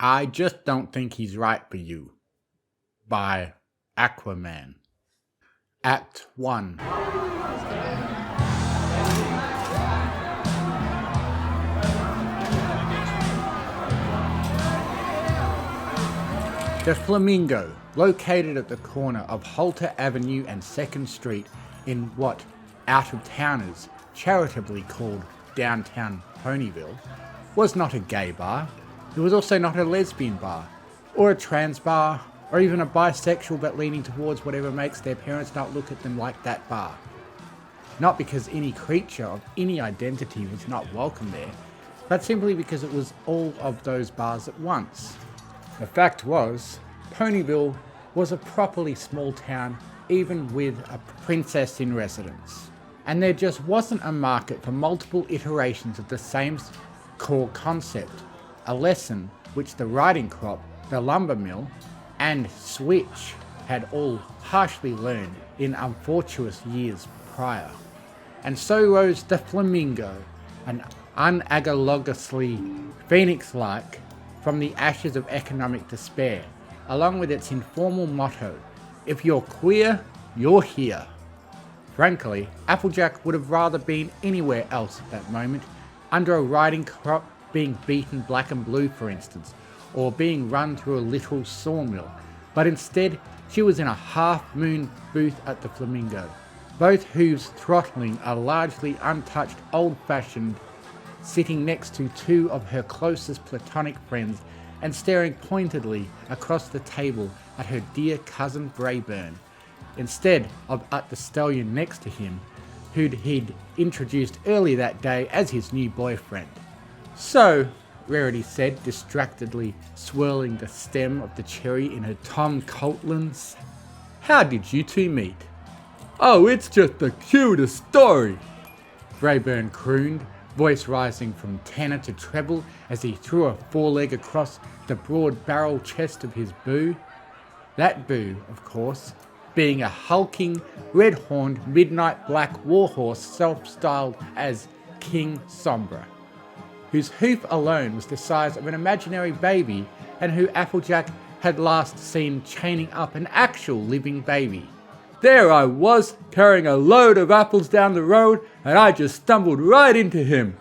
I just don't think he's right for you. By Aquaman. Act 1. The Flamingo, located at the corner of Halter Avenue and 2nd Street in what out-of-towners charitably called downtown Ponyville, was not a gay bar. It was also not a lesbian bar, or a trans bar, or even a bisexual but leaning towards whatever makes their parents not look at them like that bar. Not because any creature of any identity was not welcome there, but simply because it was all of those bars at once. The fact was, Ponyville was a properly small town, even with a princess in residence. And there just wasn't a market for multiple iterations of the same core concept, a lesson which the riding crop, the lumber mill, and Switch had all harshly learned in unfortuous years prior. And so rose the Flamingo, an unagalogously phoenix-like from the ashes of economic despair, along with its informal motto, "If you're queer, you're here." Frankly, Applejack would have rather been anywhere else at that moment, under a riding crop being beaten black and blue for instance, or being run through a literal sawmill, but instead she was in a half-moon booth at the Flamingo, both hooves throttling a largely untouched old-fashioned, sitting next to two of her closest platonic friends and staring pointedly across the table at her dear cousin Braeburn, instead of at the stallion next to him, who he'd introduced earlier that day as his new boyfriend. "So," Rarity said, distractedly swirling the stem of the cherry in her Tom Coatlands, "how did you two meet?" "Oh, it's just the cutest story," Braeburn crooned, voice rising from tenor to treble as he threw a foreleg across the broad barrel chest of his boo. That boo, of course, being a hulking, red-horned, midnight black warhorse self-styled as King Sombra, whose hoof alone was the size of an imaginary baby and who Applejack had last seen chaining up an actual living baby. "There I was, carrying a load of apples down the road, and I just stumbled right into him.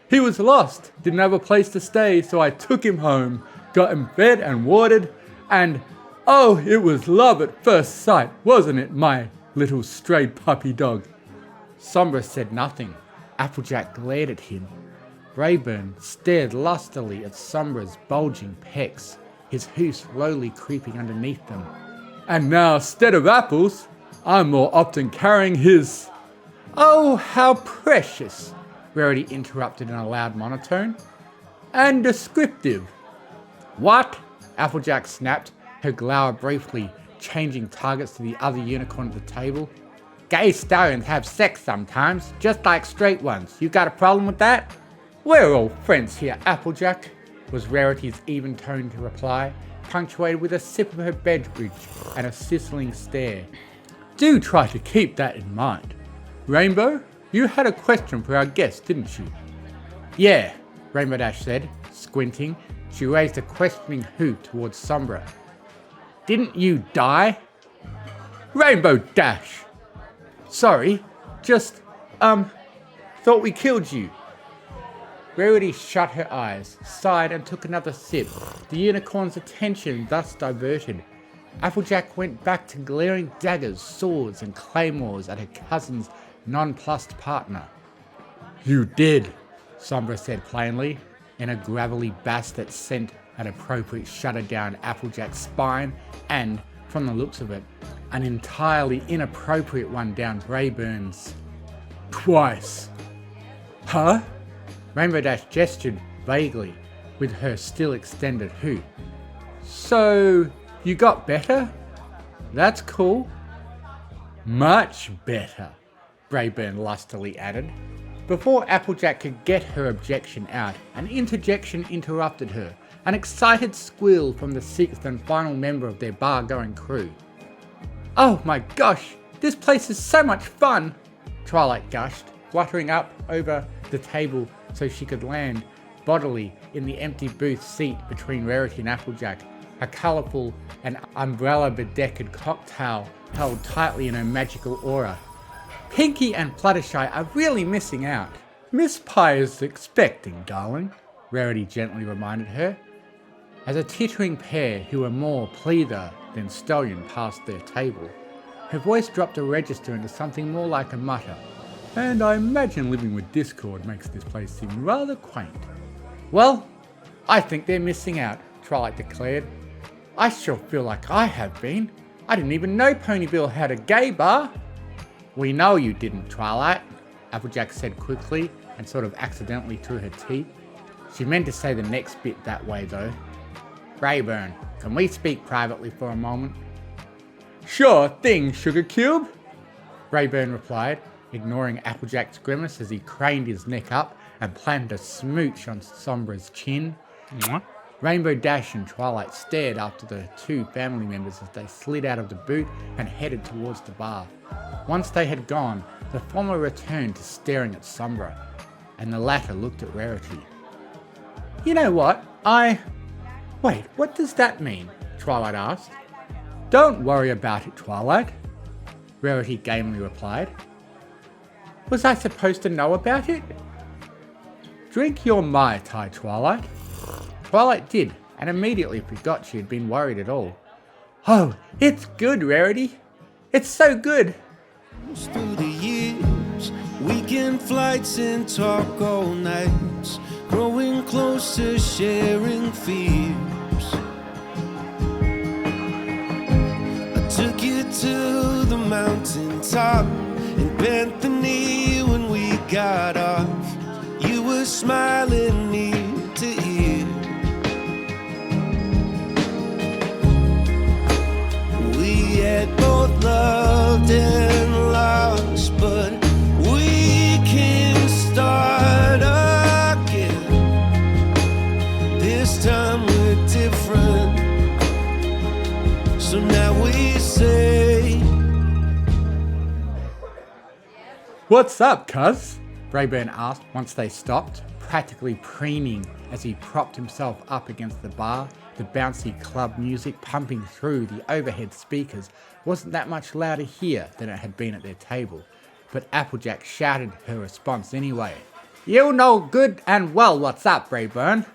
He was lost, didn't have a place to stay, so I took him home, got him fed and watered, and oh, it was love at first sight, wasn't it, my little stray puppy dog?" Sombra said nothing. Applejack glared at him. Braeburn stared lustily at Sombra's bulging pecs, his hoof slowly creeping underneath them. "And now, instead of apples, I'm more often carrying his—" "Oh, how precious," Rarity interrupted in a loud monotone. "And descriptive." "What?" Applejack snapped, her glower briefly changing targets to the other unicorn at the table. "Gay stallions have sex sometimes, just like straight ones. You got a problem with that?" "We're all friends here, Applejack," was Rarity's even-toned reply, punctuated with a sip of her beverage and a sizzling stare. "Do try to keep that in mind. Rainbow, you had a question for our guest, didn't you?" "Yeah," Rainbow Dash said, squinting. She raised a questioning hoof towards Sombra. "Didn't you die?" "Rainbow Dash!" "Sorry, just, thought we killed you." Rarity shut her eyes, sighed and took another sip, the unicorn's attention thus diverted. Applejack went back to glaring daggers, swords and claymores at her cousin's nonplussed partner. "You did," Sombra said plainly, in a gravelly bass that sent an appropriate shudder down Applejack's spine and, from the looks of it, an entirely inappropriate one down Braeburn's. "Twice." "Huh?" Rainbow Dash gestured vaguely with her still extended hoof. "So, you got better? That's cool." "Much better," Braeburn lustily added. Before Applejack could get her objection out, an interjection interrupted her, an excited squeal from the sixth and final member of their bar-going crew. "Oh my gosh, this place is so much fun!" Twilight gushed, fluttering up over the table so she could land bodily in the empty booth seat between Rarity and Applejack, a colourful and umbrella-bedecked cocktail held tightly in her magical aura. Pinky and Fluttershy are really missing out. Miss Pie is expecting, darling, Rarity gently reminded her, as a tittering pair who were more pleather than stallion passed their table. Her voice dropped a register into something more like a mutter. And I imagine living with Discord makes this place seem rather quaint. Well, I think they're missing out, Twilight declared. I sure feel like I have been. I didn't even know Ponyville had a gay bar. We know you didn't, Twilight, Applejack said quickly and sort of accidentally through her teeth. She meant to say the next bit that way though. Braeburn, can we speak privately for a moment? Sure thing, Sugar Cube, Braeburn replied, ignoring Applejack's grimace as he craned his neck up and planted a smooch on Sombra's chin. Mwah. Rainbow Dash and Twilight stared after the two family members as they slid out of the boot and headed towards the bar. Once they had gone, the former returned to staring at Sombra, and the latter looked at Rarity. You know what, Wait, what does that mean? Twilight asked. Don't worry about it, Twilight, Rarity gamely replied. Was I supposed to know about it? Drink your Mai Tai, Twilight. Twilight did, and immediately forgot she had been worried at all. Oh, it's good, Rarity. It's so good. Through the years, weekend flights and talk all nights, growing closer, sharing fears. I took you to the mountaintop and bent the knee when we got off. You were smiling ear to ear. We had both loved and lost, but we can start again. This time we're different, so now we say, What's up, cuz? Braeburn asked once they stopped, practically preening as he propped himself up against the bar. The bouncy club music pumping through the overhead speakers wasn't that much louder here than it had been at their table, but Applejack shouted her response anyway. You know good and well what's up, Braeburn.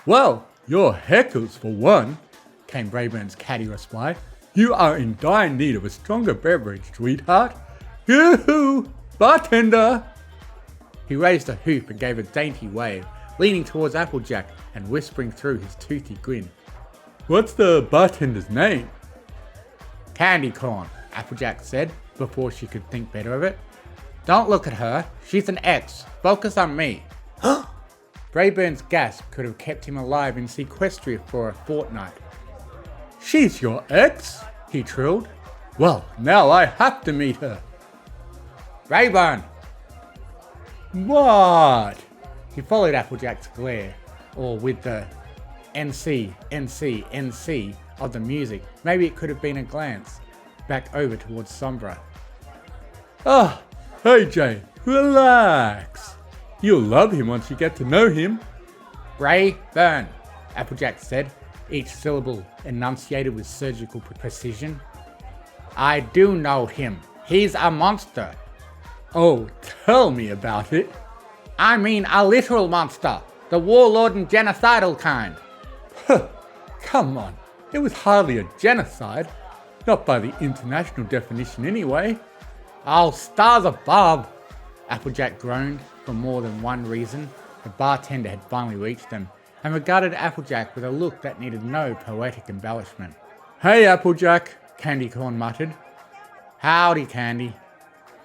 Well, your heckles for one, came Braeburn's catty reply. You are in dire need of a stronger beverage, sweetheart. Yoo-hoo! Bartender! He raised a hoop and gave a dainty wave, leaning towards Applejack and whispering through his toothy grin. What's the bartender's name? Candy Corn, Applejack said, before she could think better of it. Don't look at her, she's an ex. Focus on me. Braeburn's gasp could have kept him alive in Sequestria for a fortnight. She's your ex? He trilled. Well, now I have to meet her. Braeburn! What? He followed Applejack's glare, or with the NC, NC, NC of the music. Maybe it could have been a glance, back over towards Sombra. Ah, hey Jay, relax. You'll love him once you get to know him. Braeburn, Applejack said, each syllable enunciated with surgical precision. I do know him. He's a monster. Oh, tell me about it. I mean a literal monster. The warlord and genocidal kind. Come on, it was hardly a genocide. Not by the international definition anyway. Oh, stars above! Applejack groaned for more than one reason. The bartender had finally reached them and regarded Applejack with a look that needed no poetic embellishment. Hey Applejack, Candy Corn muttered. Howdy, Candy,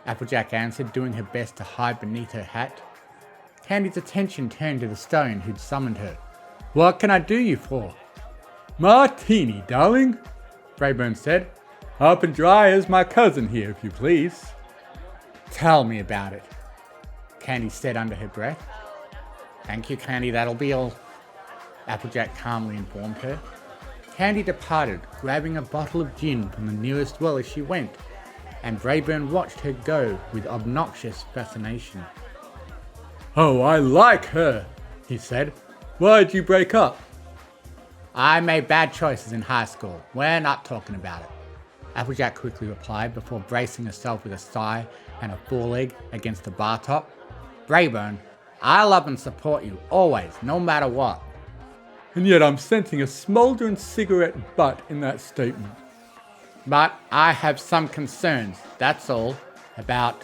Applejack answered, doing her best to hide beneath her hat. Candy's attention turned to the stone who'd summoned her. What can I do you for? Martini, darling, Braeburn said. Up and dry as my cousin here, if you please. Tell me about it, Candy said under her breath. Thank you, Candy, that'll be all, Applejack calmly informed her. Candy departed, grabbing a bottle of gin from the nearest well as she went, and Braeburn watched her go with obnoxious fascination. Oh, I like her, he said. Why'd you break up? I made bad choices in high school. We're not talking about it. Applejack quickly replied before bracing herself with a sigh and a foreleg against the bar top. Braeburn, I love and support you, always, no matter what. And yet I'm sensing a smouldering cigarette butt in that statement. But I have some concerns, that's all, about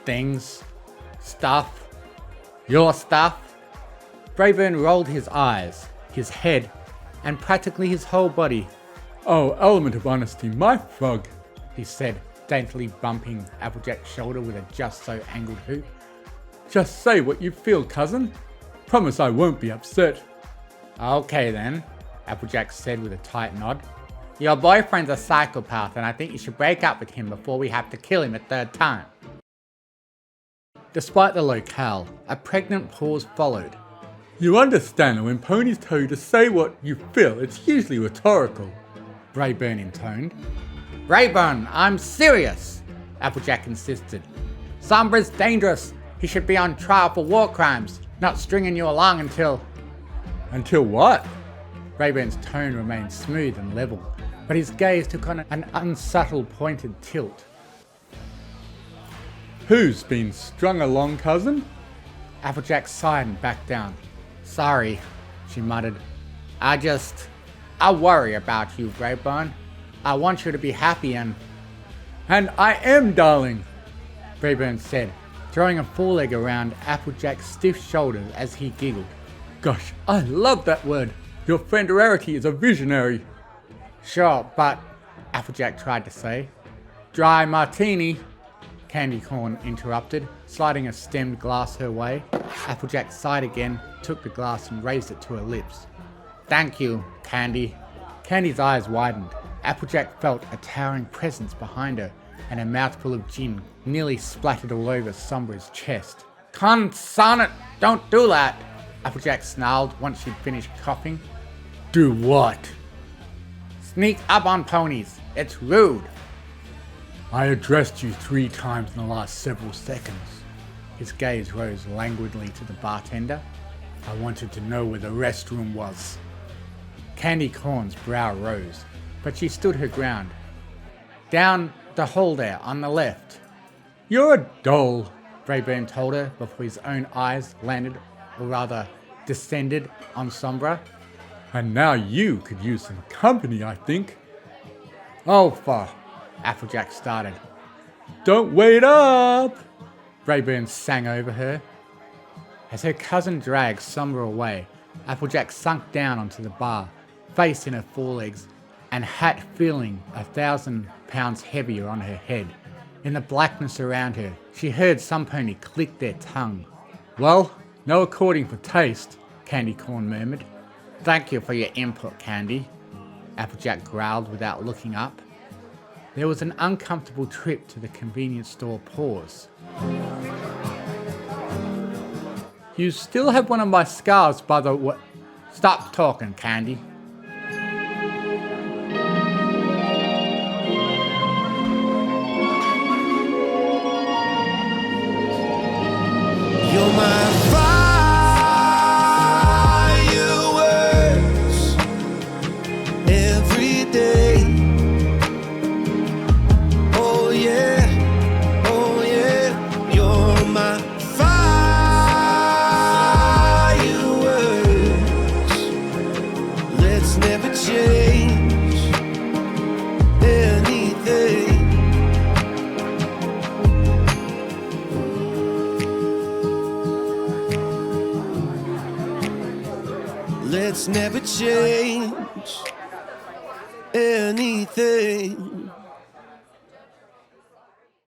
things, stuff, your stuff. Braeburn rolled his eyes, his head, and practically his whole body. Oh, element of honesty, my frog, he said, daintily bumping Applejack's shoulder with a just-so-angled hoop. Just say what you feel, cousin. Promise I won't be upset. Okay then, Applejack said with a tight nod. Your boyfriend's a psychopath and I think you should break up with him before we have to kill him a third time. Despite the locale, a pregnant pause followed. You understand that when ponies tell you to say what you feel, it's usually rhetorical, Braeburn intoned. Braeburn, I'm serious, Applejack insisted. Sombra's dangerous. He should be on trial for war crimes, not stringing you along until... Until what? Braeburn's tone remained smooth and level, but his gaze took on an unsubtle pointed tilt. Who's been strung along, cousin? Applejack sighed and backed down. Sorry, she muttered. I worry about you, Braeburn. I want you to be happy and I am, darling, Braeburn said, throwing a foreleg around Applejack's stiff shoulders as he giggled. Gosh, I love that word. Your friend Rarity is a visionary. Sure, but, Applejack tried to say. Dry martini, Candy Corn interrupted, sliding a stemmed glass her way. Applejack sighed again, took the glass and raised it to her lips. Thank you, Candy. Candy's eyes widened. Applejack felt a towering presence behind her, and a mouthful of gin nearly splattered all over Sombra's chest. Consonant, don't do that, Applejack snarled once she'd finished coughing. Do what? Sneak up on ponies. It's rude. I addressed you 3 times in the last several seconds. His gaze rose languidly to the bartender. I wanted to know where the restroom was. Candy Corn's brow rose, but she stood her ground. Down the hall there, on the left. You're a doll, Braeburn told her before his own eyes landed, or rather descended, on Sombra. And now you could use some company, I think. Oh, Applejack started. Don't wait up, Braeburn sang over her. As her cousin dragged Sombra away, Applejack sunk down onto the bar, face in her forelegs, and hat feeling 1,000 pounds heavier on her head. In the blackness around her, she heard some pony click their tongue. Well, no according for taste, Candy Corn murmured. Thank you for your input, Candy, Applejack growled without looking up. There was an uncomfortable trip to the convenience store pause. You still have one of my scars by the way. Stop talking, Candy. You're my fireworks every day. Oh yeah, you're my fireworks. Let's never change anything. Let's never change anything.